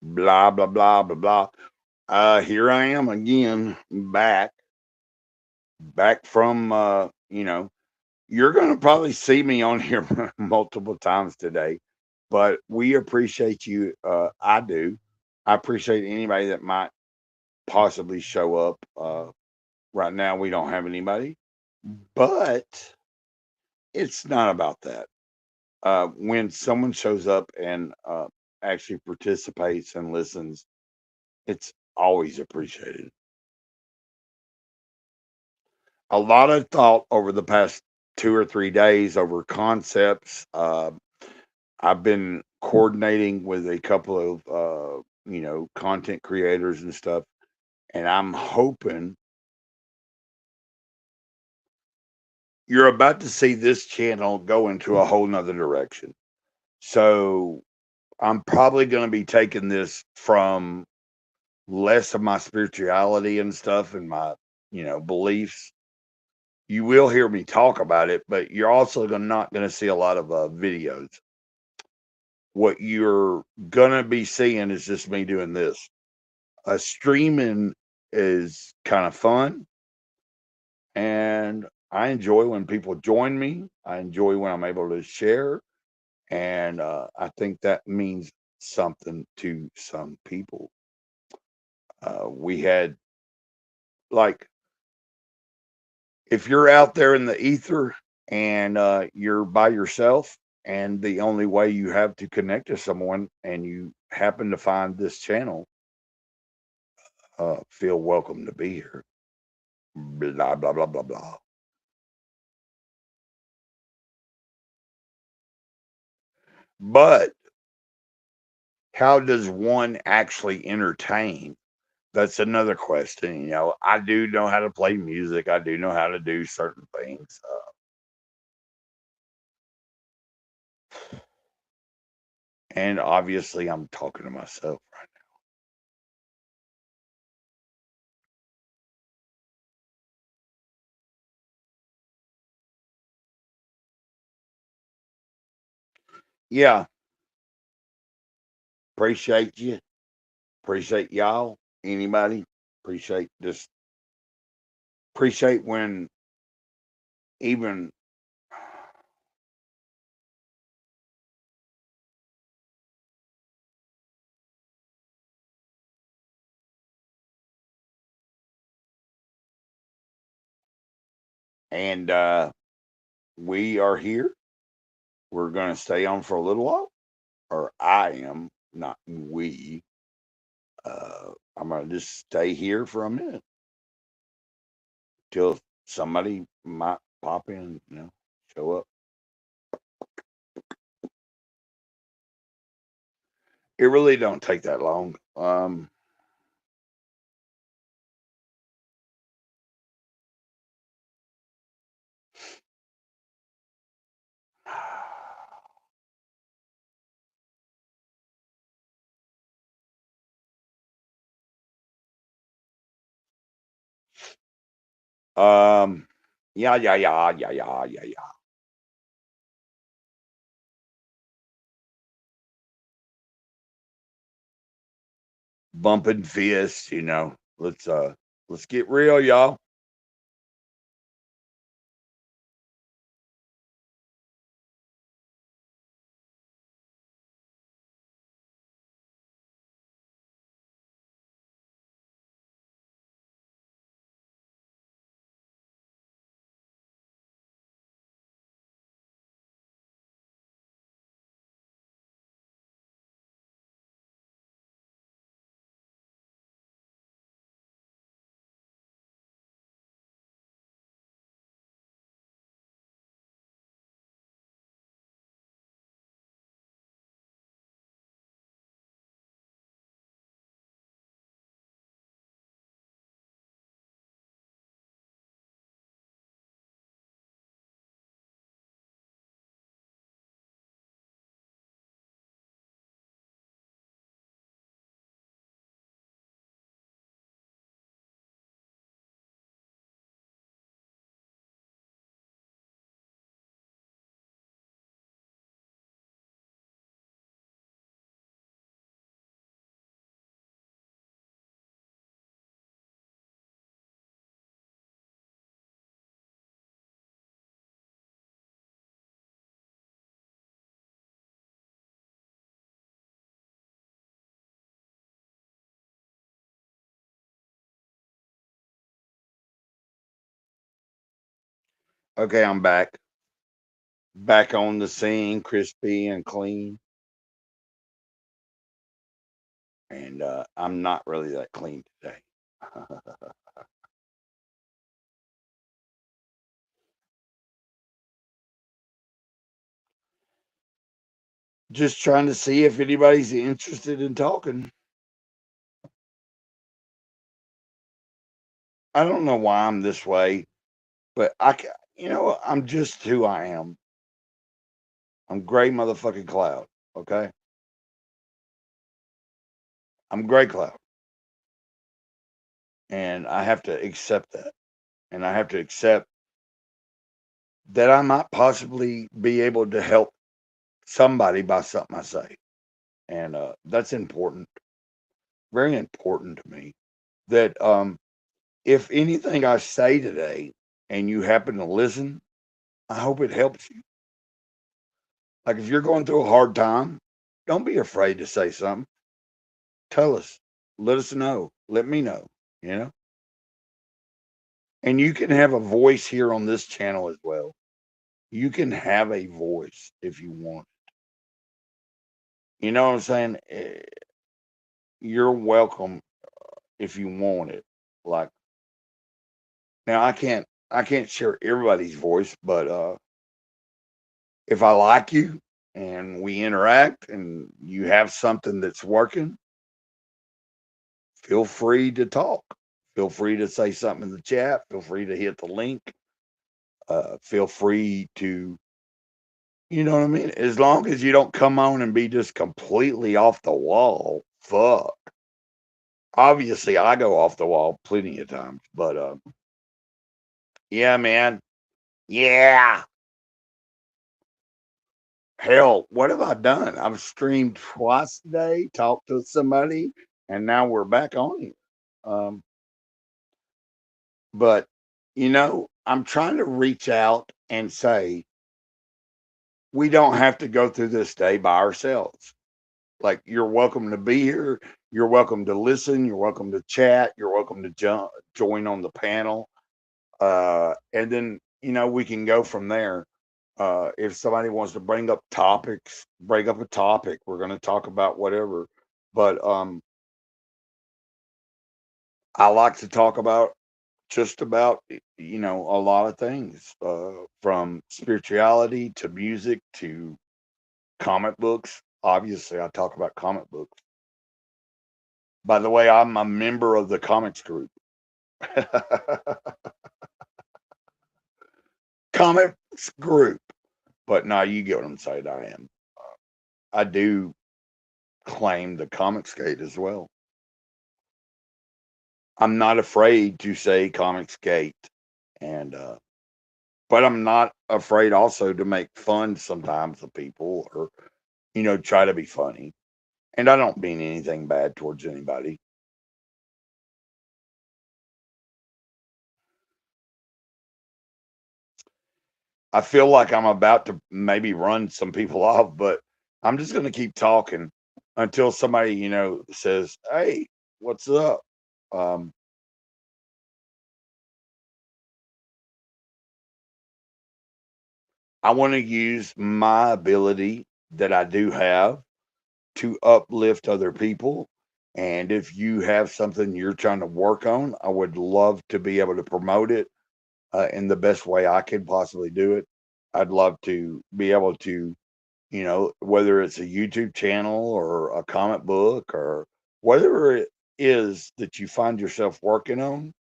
blah, blah, blah, blah, blah. Here I am again, back from, you're going to probably see me on here multiple times today, but we appreciate you. I do. I appreciate anybody that might possibly show up. Right now, we don't have anybody, but it's not about that. When someone shows up and actually participates and listens, it's always appreciated. A lot of thought over the past 2 or 3 days over concepts. I've been coordinating with a couple of content creators and stuff, and I'm hoping you're about to see this channel go into a whole nother direction. So I'm probably going to be taking this from less of my spirituality and stuff and my, beliefs. You will hear me talk about it, but you're also not going to see a lot of videos. What you're going to be seeing is just me doing this. Streaming is kind of fun, and I enjoy when people join me. I enjoy when I'm able to share, and I think that means something to some people. We had, like, if you're out there in the ether and you're by yourself, and the only way you have to connect to someone, and you happen to find this channel, feel welcome to be here. Blah blah blah blah blah. But how does one actually entertain? That's another question. I do know how to play music. I do know how to do certain things. And obviously, I'm talking to myself right now. Yeah, appreciate you. Appreciate y'all. Anybody. Appreciate when even and we are here. We're gonna stay on for a little while. Or I am, not we. I'm gonna just stay here for a minute till somebody might pop in, show up. It really don't take that long. um, yeah, yeah, yeah, yeah, yeah, yeah, yeah. Bumping fists, let's get real, y'all. Okay, I'm back. Back on the scene, crispy and clean. And I'm not really that clean today. Just trying to see if anybody's interested in talking. I don't know why I'm this way, but I'm just who I am. I'm gray motherfucking cloud. Okay, I'm gray cloud, and I have to accept that, and I have to accept that I might possibly be able to help somebody by something I say, and that's important, very important to me. That if anything I say today, and you happen to listen, I hope it helps you. Like if you're going through a hard time, don't be afraid to say something. Tell us, let us know, let me know, you know. And you can have a voice here on this channel as well. You can have a voice if you want. You know what I'm saying? You're welcome if you want it. Like now, I can't share everybody's voice, but if I like you and we interact and you have something that's working, feel free to talk. Feel free to say something in the chat. Feel free to hit the link. Feel free to, you know what I mean? As long as you don't come on and be just completely off the wall, fuck. Obviously, I go off the wall plenty of times, but yeah, man. Yeah. Hell, what have I done? I've streamed twice today, talked to somebody, and now we're back on here. Um, but I'm trying to reach out and say we don't have to go through this day by ourselves. Like you're welcome to be here, you're welcome to listen, you're welcome to chat, you're welcome to join on the panel, and then we can go from there. If somebody wants to bring up topics, bring up a topic. We're going to talk about whatever. But I like to talk about just about a lot of things, from spirituality to music to comic books. Obviously, I talk about comic books. By the way, I'm a member of the comics group. Comics group. But no, you get what I'm saying. I am. I do claim the comics gate as well. I'm not afraid to say comics gate, and but I'm not afraid also to make fun sometimes of people, or try to be funny. And I don't mean anything bad towards anybody. I feel like I'm about to maybe run some people off, but I'm just going to keep talking until somebody, says, "Hey, what's up?" Um, I want to use my ability that I do have to uplift other people. And if you have something you're trying to work on, I would love to be able to promote it in the best way I can possibly do it. I'd love to be able to, whether it's a YouTube channel or a comic book or whatever it is that you find yourself working on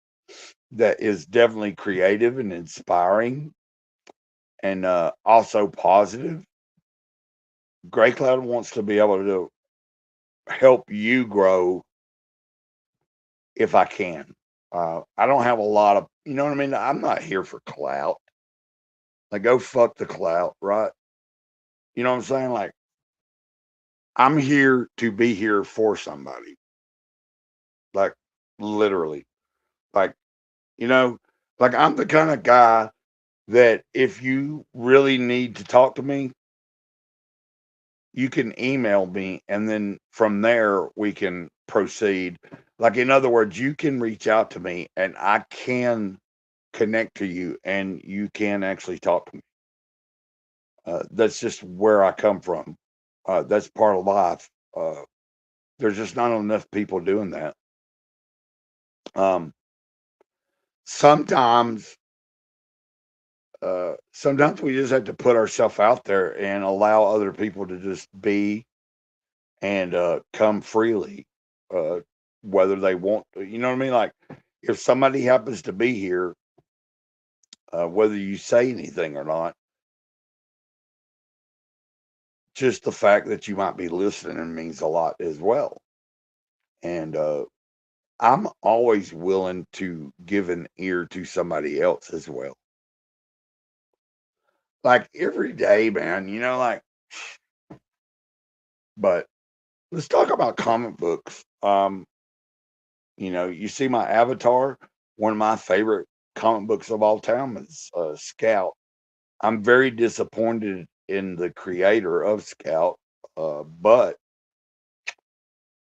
that is definitely creative and inspiring and also positive. Gray Cloud wants to be able to help you grow if I can. I don't have a lot of, you know what I mean? I'm not here for clout. Like, go fuck the clout, right? You know what I'm saying? Like, I'm here to be here for somebody. Like, literally. Like, you know, like I'm the kind of guy that if you really need to talk to me, you can email me and then from there we can proceed. Like, in other words, you can reach out to me and I can connect to you and you can actually talk to me. That's just where I come from. That's part of life. There's just not enough people doing that. Um, sometimes, sometimes we just have to put ourselves out there and allow other people to just be and come freely, uh, whether they want to. You know what I mean? Like if somebody happens to be here, whether you say anything or not, just the fact that you might be listening means a lot as well. And I'm always willing to give an ear to somebody else as well. Like every day, man, like, but let's talk about comic books. You see my avatar, one of my favorite comic books of all time is Scout. I'm very disappointed in the creator of Scout, but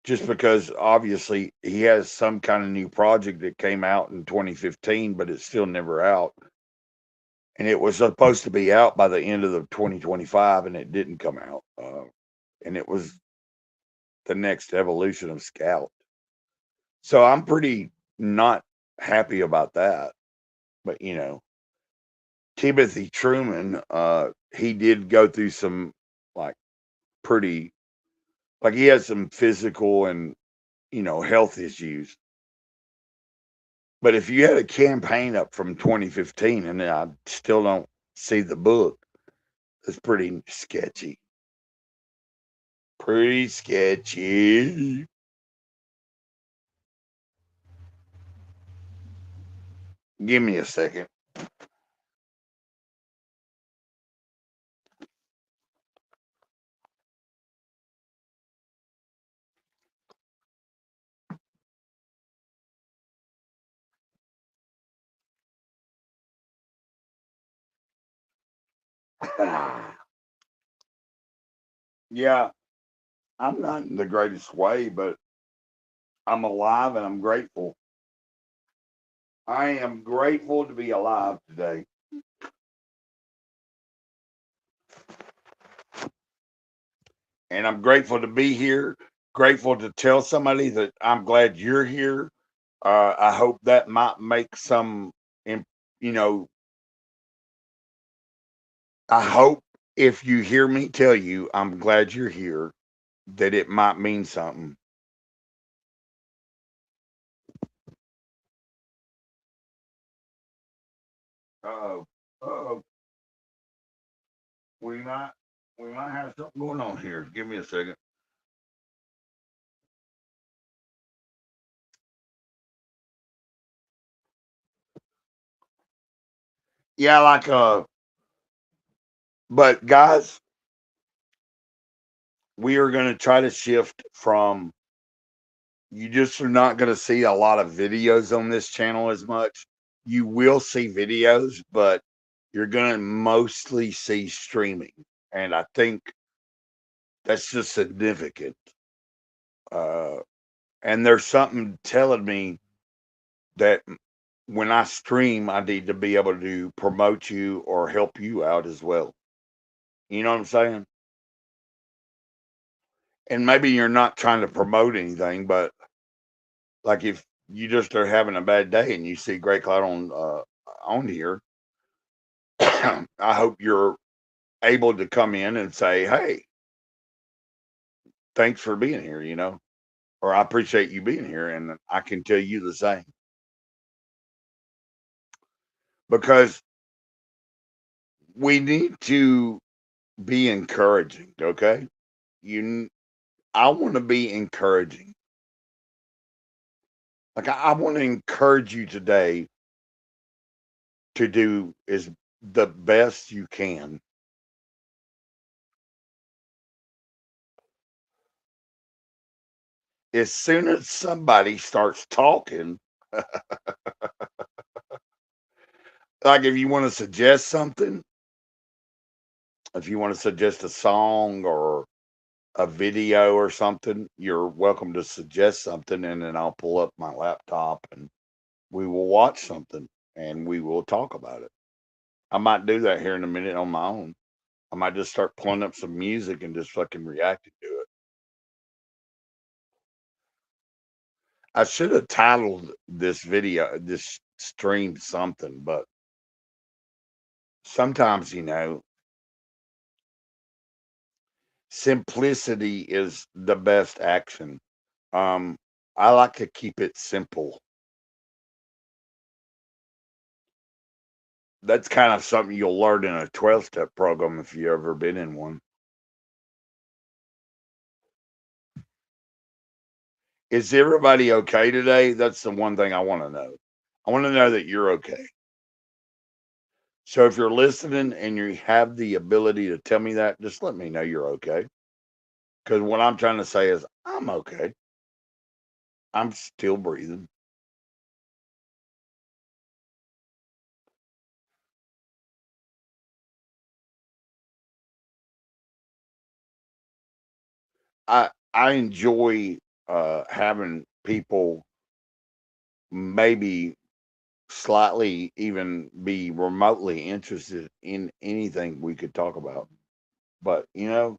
just because obviously he has some kind of new project that came out in 2015, but it's still never out. And it was supposed to be out by the end of the 2025, and it didn't come out. And it was the next evolution of Scout. So I'm pretty not happy about that. But Timothy Truman, he did go through some like pretty like he had some physical and health issues. But if you had a campaign up from 2015 and I still don't see the book, it's pretty sketchy. Pretty sketchy. Give me a second. Yeah, I'm not in the greatest way, but I'm alive and I'm grateful. I am grateful to be alive today. And I'm grateful to be here. Grateful to tell somebody that I'm glad you're here. I hope that might make some, you know, I hope if you hear me tell you I'm glad you're here, that it might mean something. Uh-oh. Uh-oh. We might we might have something going on here. Give me a second. Yeah, like but guys, we are gonna try to shift from you just are not gonna see a lot of videos on this channel as much. You will see videos, but you're gonna mostly see streaming. And I think that's just significant. Uh and there's something telling me that when I stream, I need to be able to promote you or help you out as well. You know what I'm saying? And maybe you're not trying to promote anything, but like if you just are having a bad day and you see Great Cloud on here, I hope you're able to come in and say, "Hey, thanks for being here," or "I appreciate you being here," and I can tell you the same because we need to be encouraging. Okay, you, I want to be encouraging. Like I want to encourage you today to do is the best you can. As soon as somebody starts talking, like if you want to suggest something, if you want to suggest a song or a video or something, you're welcome to suggest something, and then I'll pull up my laptop and we will watch something. and we will talk about it. I might do that here in a minute on my own. I might just start pulling up some music and just fucking reacting to it. I should have titled this video, this stream something, but sometimes, simplicity is the best action. Um, I like to keep it simple. That's kind of something you'll learn in a 12-step program if you've ever been in one. Is everybody okay today? That's the one thing I want to know. I want to know that you're okay. So if you're listening and you have the ability to tell me that, just let me know you're okay. Because what I'm trying to say is I'm okay. I'm still breathing. I enjoy having people maybe slightly even be remotely interested in anything we could talk about. But the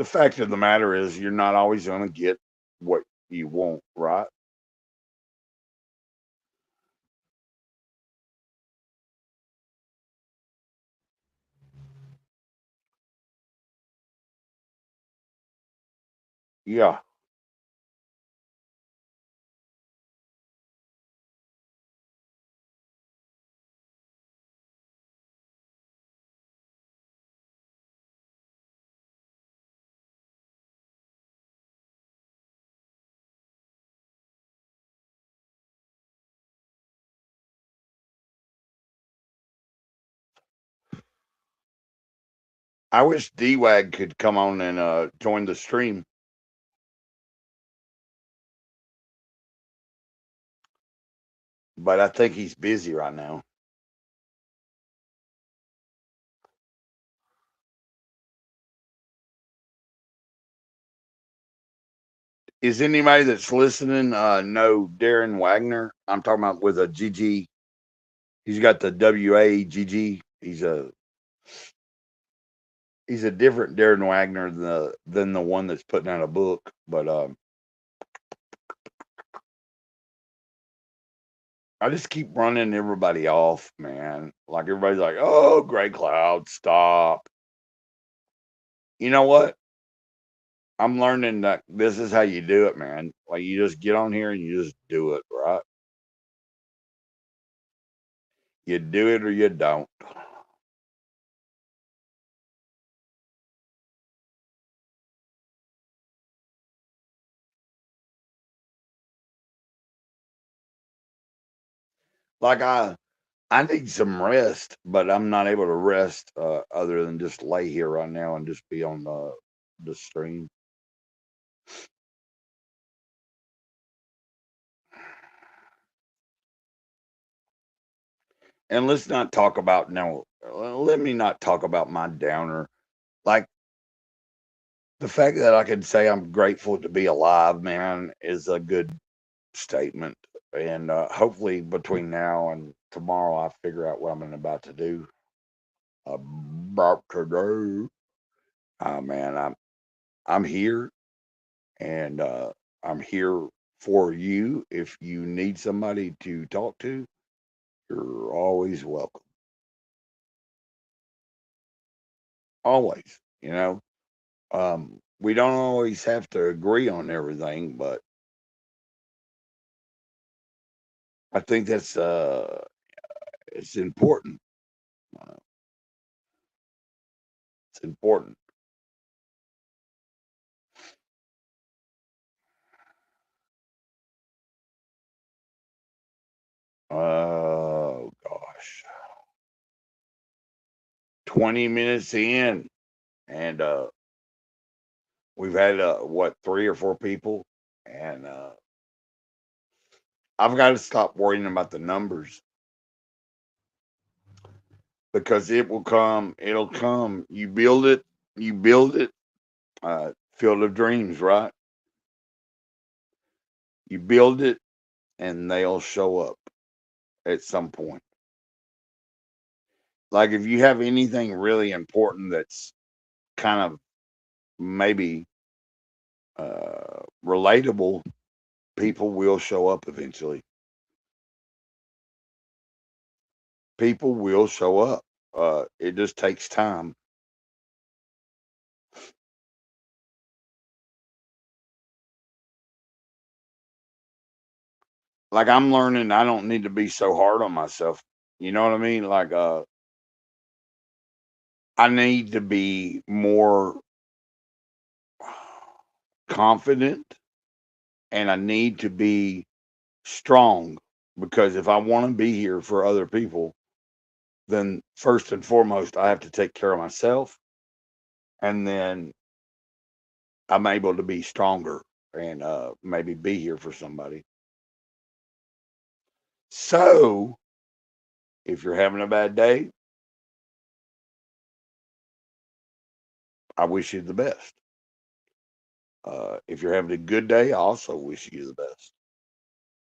fact of the matter is you're not always going to get what you want, right? Yeah. I wish D-Wag could come on and join the stream, but I think he's busy right now. Is anybody that's listening know Darren Wagner? I'm talking about with a GG. He's got the WAGG. He's a different Darren Wagner than the one that's putting out a book. But I just keep running everybody off, man. Like everybody's like, "Oh, Gray Cloud, stop." You know what? I'm learning that this is how you do it, man. Like you just get on here and you just do it, right? You do it or you don't. Like I need some rest, but I'm not able to rest other than just lay here right now and just be on the stream. And let's not talk about no. Let me not talk about my downer. Like the fact that I can say I'm grateful to be alive, man, is a good statement. And hopefully between now and tomorrow, I figure out what I'm about to do. About to do. Oh man, I'm here, and I'm here for you. If you need somebody to talk to, you're always welcome. Always, we don't always have to agree on everything, but I think that's it's important. Uh, it's important. Oh gosh, 20 minutes in, and we've had what 3 or 4 people, and I've got to stop worrying about the numbers because it will come. It'll come. You build it. You build it. Field of Dreams, right? You build it, and they'll show up at some point. Like if you have anything really important that's kind of maybe relatable, people will show up eventually. People will show up. It just takes time. Like I'm learning I don't need to be so hard on myself. You know what I mean? Like I need to be more confident and I need to be strong because if I want to be here for other people, then first and foremost I have to take care of myself and then I'm able to be stronger and maybe be here for somebody. So, if you're having a bad day, I wish you the best. If you're having a good day, I also wish you the best.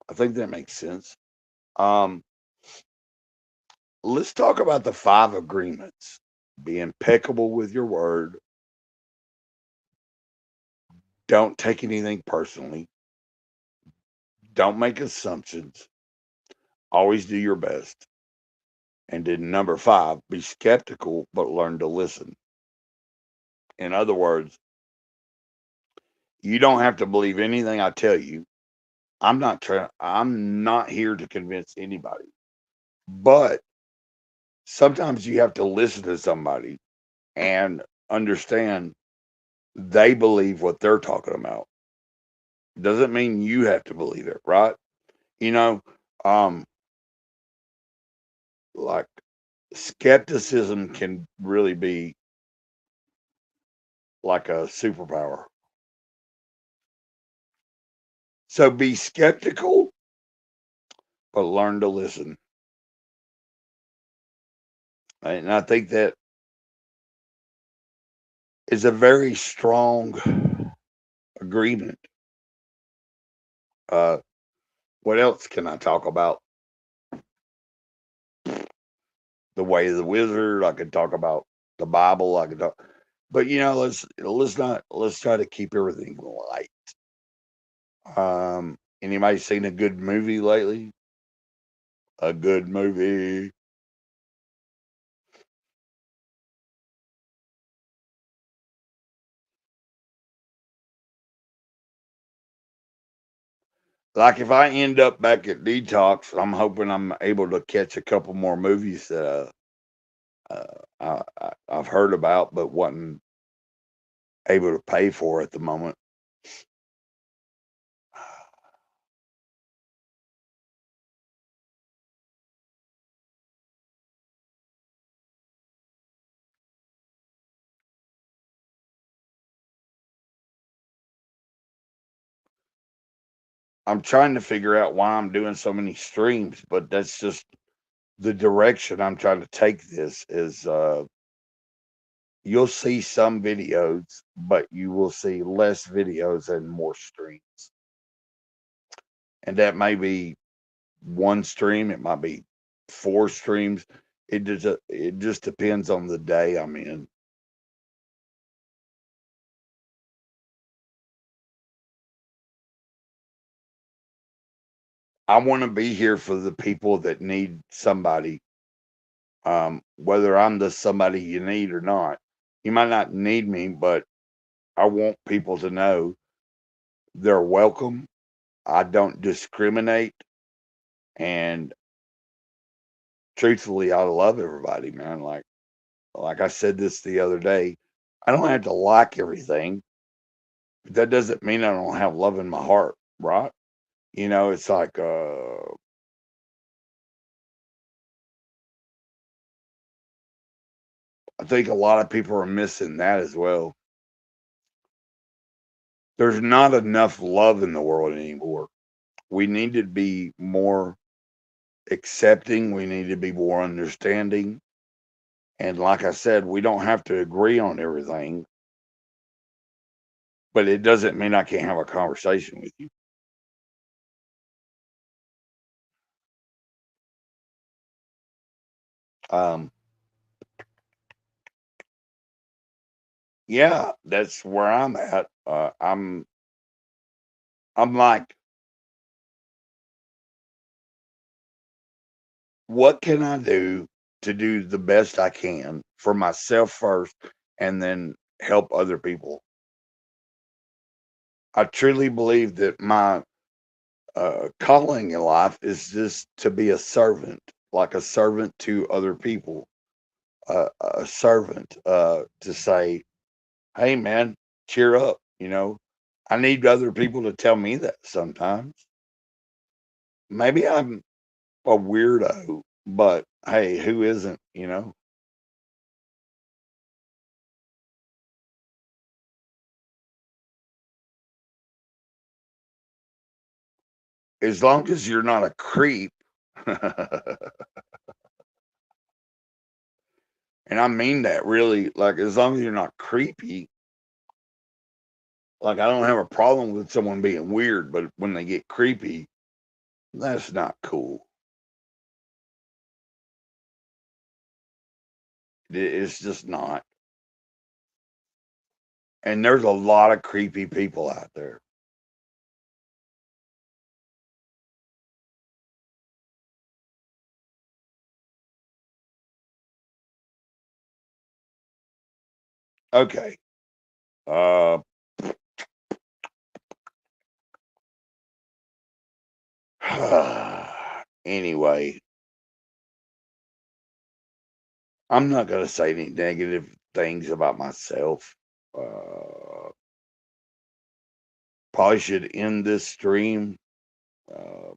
I think that makes sense. Um, let's talk about the 5 agreements. Be impeccable with your word. Don't take anything personally. Don't make assumptions. Always do your best. And then number 5, be skeptical, but learn to listen. In other words, you don't have to believe anything I tell you. I'm not here to convince anybody. But sometimes you have to listen to somebody and understand they believe what they're talking about. Doesn't mean you have to believe it, right? You know, um, like skepticism can really be like a superpower. So be skeptical, but learn to listen. And I think that is a very strong agreement. Uh, what else can I talk about? The way of the wizard. I could talk about the Bible. I could talk, but let's try to keep everything light. Anybody seen a good movie lately? A good movie. Like if I end up back at Detox, I'm hoping I'm able to catch a couple more movies that I've heard about but wasn't able to pay for at the moment. I'm trying to figure out why I'm doing so many streams, but that's just the direction I'm trying to take this is you'll see some videos, but you will see less videos and more streams. And that may be one stream, it might be 4 streams. It just depends on the day I'm in. I want to be here for the people that need somebody, whether I'm the somebody you need or not. You might not need me, but I want people to know they're welcome. I don't discriminate, and truthfully, I love everybody, man. Like I said this the other day, I don't have to like everything, but that doesn't mean I don't have love in my heart, right? It's like I think a lot of people are missing that as well. There's not enough love in the world anymore. We need to be more accepting, we need to be more understanding. And like I said, we don't have to agree on everything, but it doesn't mean I can't have a conversation with you. Um, yeah, that's where I'm at. I'm like, what can I do to do the best I can for myself first, and then help other people? I truly believe that my calling in life is just to be a servant, like a servant to other people, a servant to say, "Hey, man, cheer up." I need other people to tell me that sometimes. Maybe I'm a weirdo, but hey, who isn't? As long as you're not a creep, and I mean that really, like as long as you're not creepy, like I don't have a problem with someone being weird, but when they get creepy, that's not cool. It's just not. And there's a lot of creepy people out there. Okay. Uh anyway, I'm not gonna say any negative things about myself. Uh Probably should end this stream uh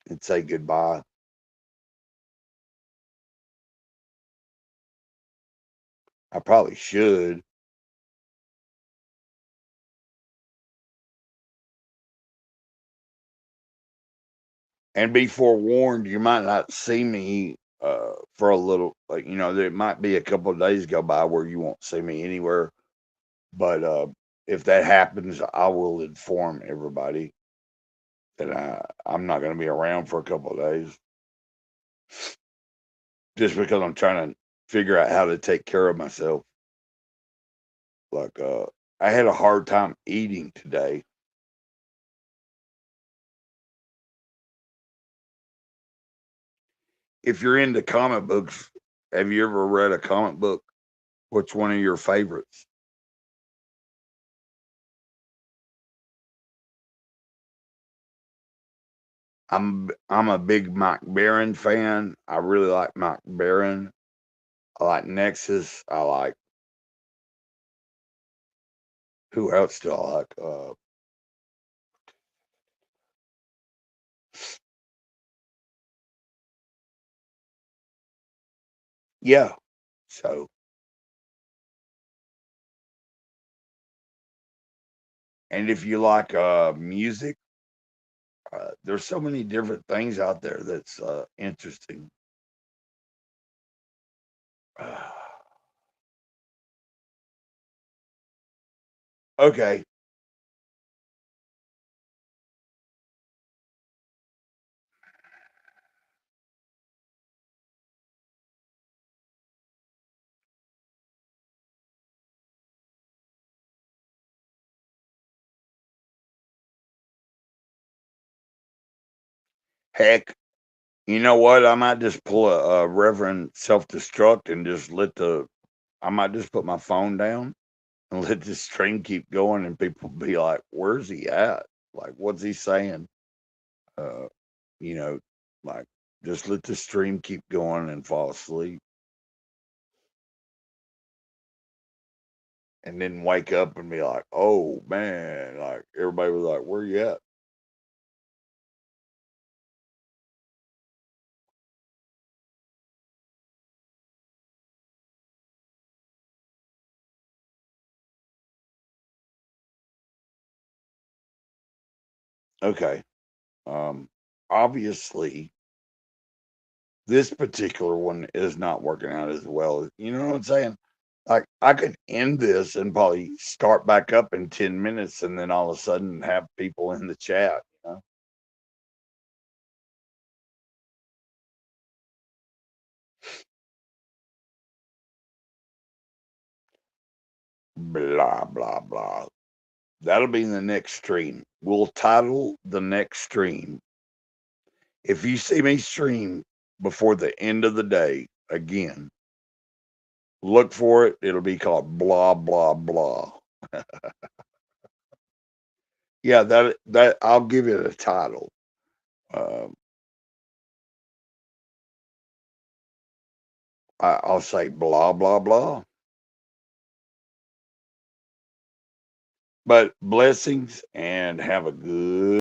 and say goodbye. I probably should. And be forewarned, you might not see me for a little, like there might be a couple of days go by where you won't see me anywhere. But if that happens, I will inform everybody that I'm not going to be around for a couple of days, just because I'm trying to figure out how to take care of myself. Like I had a hard time eating today. If you're into comic books, have you ever read a comic book? What's one of your favorites? I'm a big Mike Baron fan. I really like Mike Baron. I like Nexus. I like who else do I like? Yeah. So, and if you like music, there's so many different things out there that's interesting. Okay. Heck, you know what? I might just pull a Reverend self destruct and just I might just put my phone down and let the stream keep going, and people be like, "Where's he at? Like, what's he saying?" Uh, you know, like just let the stream keep going and fall asleep, and then wake up and be like, "Oh man!" Like everybody was like, "Where you at?" Okay. Um, Obviously, this particular one is not working out as well. You know what I'm saying? Like I could end this and probably start back up in 10 minutes, and then all of a sudden have people in the chat. blah, blah, blah. That'll be in the next stream. We'll title the next stream. If you see me stream before the end of the day, again, look for it. It'll be called blah, blah, blah. Yeah, that I'll give it a title. I'll say blah, blah, blah. But blessings and have a good